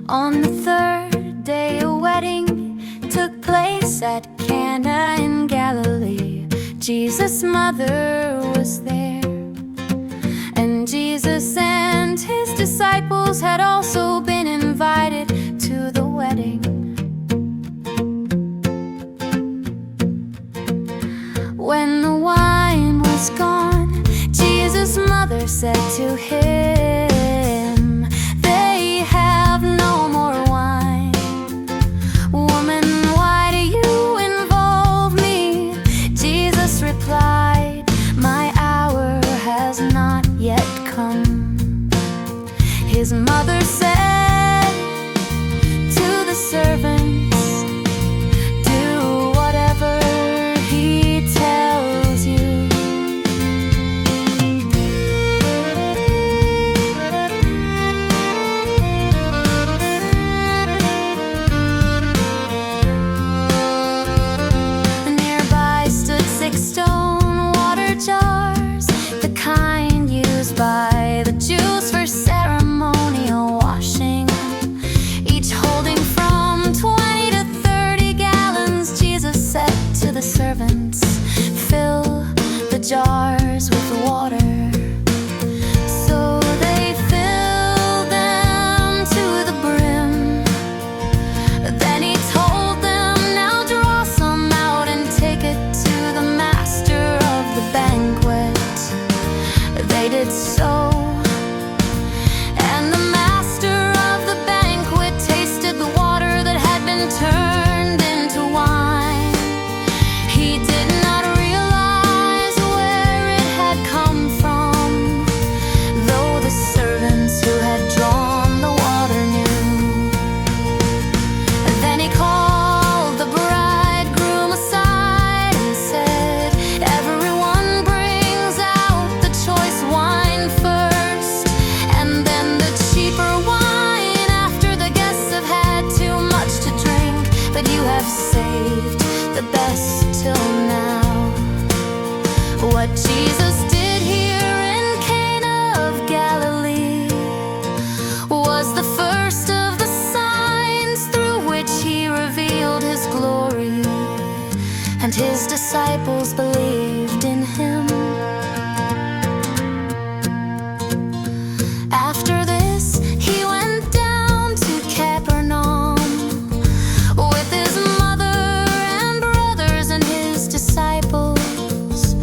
On the third day, a wedding took place at Cana in Galilee. Jesus' mother was there, and Jesus and his disciples had also been invited to the wedding. When the wine was gone, Jesus' mother said to him, "They have no more wine. Woman, why do you involve me?" Jesus replied, "My hour has not yet come." His mother said to the servants, "Do whatever he tells you." Nearby stood 6 stone water jars, the kind used by the Jews for ceremonial washing, each holding from 20 to 30 gallons. Jesus said to the servants, "Fill the jars with water." So they filled them to the brim. Then he told them, "Now draw some out and take it to the master of the banquet." They did so, and the master of the banquet tasted the water that had been turned into wine. He did not realize where it had come from, though the servants who had drawn the water knew. Then he called the bridegroom aside and said, "Everyone brings out the choice wine first, and then the cheaper wine after the guests have had too much to drink. But you have saved the best till now." What Jesus did here in Cana of Galilee was the first of the signs through which he revealed his glory, and his disciples believed in him. After this, he went down to Capernaum with his mother and brothers and his disciples.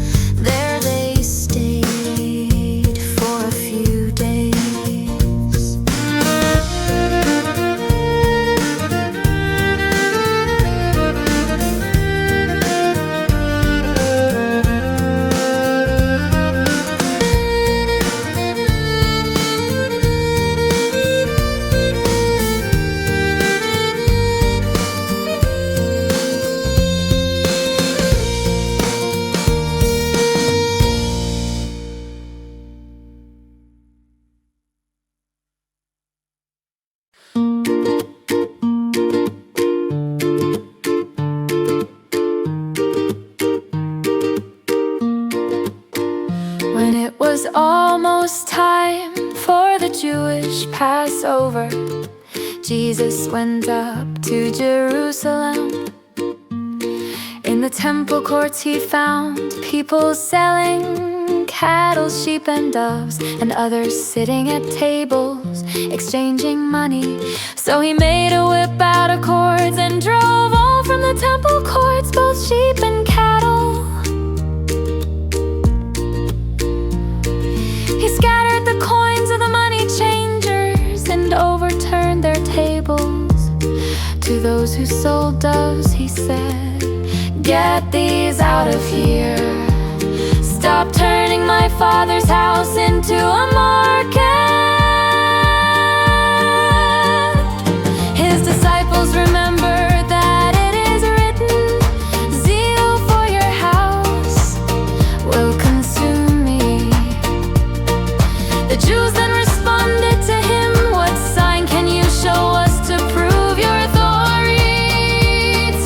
There they stayed for a few days. When it was almost time for the Jewish Passover, Jesus went up to Jerusalem. In the temple courts he found people selling cattle, sheep, and doves, and others sitting at tables exchanging money. So he made a whip out of cords and drove all from the temple courts, both sheep and cattle. He scattered the coins of the money changers and overturned their tables. To those who sold doves he said, "Get these out of here. Stop turning my Father's house into a market." His disciples remembered that it is written, "Zeal for your house will consume me." The Jews then responded to him, "What sign can you show us to prove your authority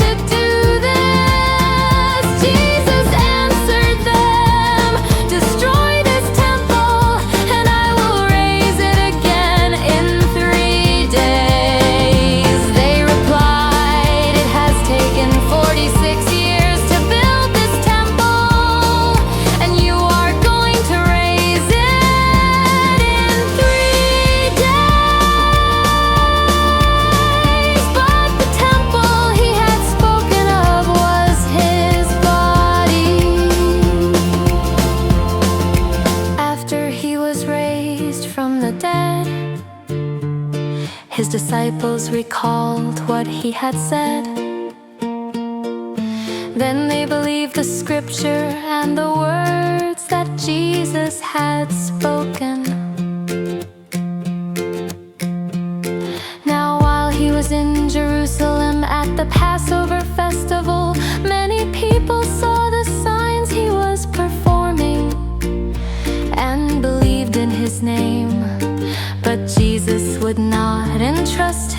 to do this?" Jesus answered them, "Destroy this temple His disciples recalled what he had said. Then they believed the scripture and the words that Jesus had spoken. Now while he was in Jerusalem at the Passover festival, many people saw the signs he was performing and believed in his name. But Jesus would not entrust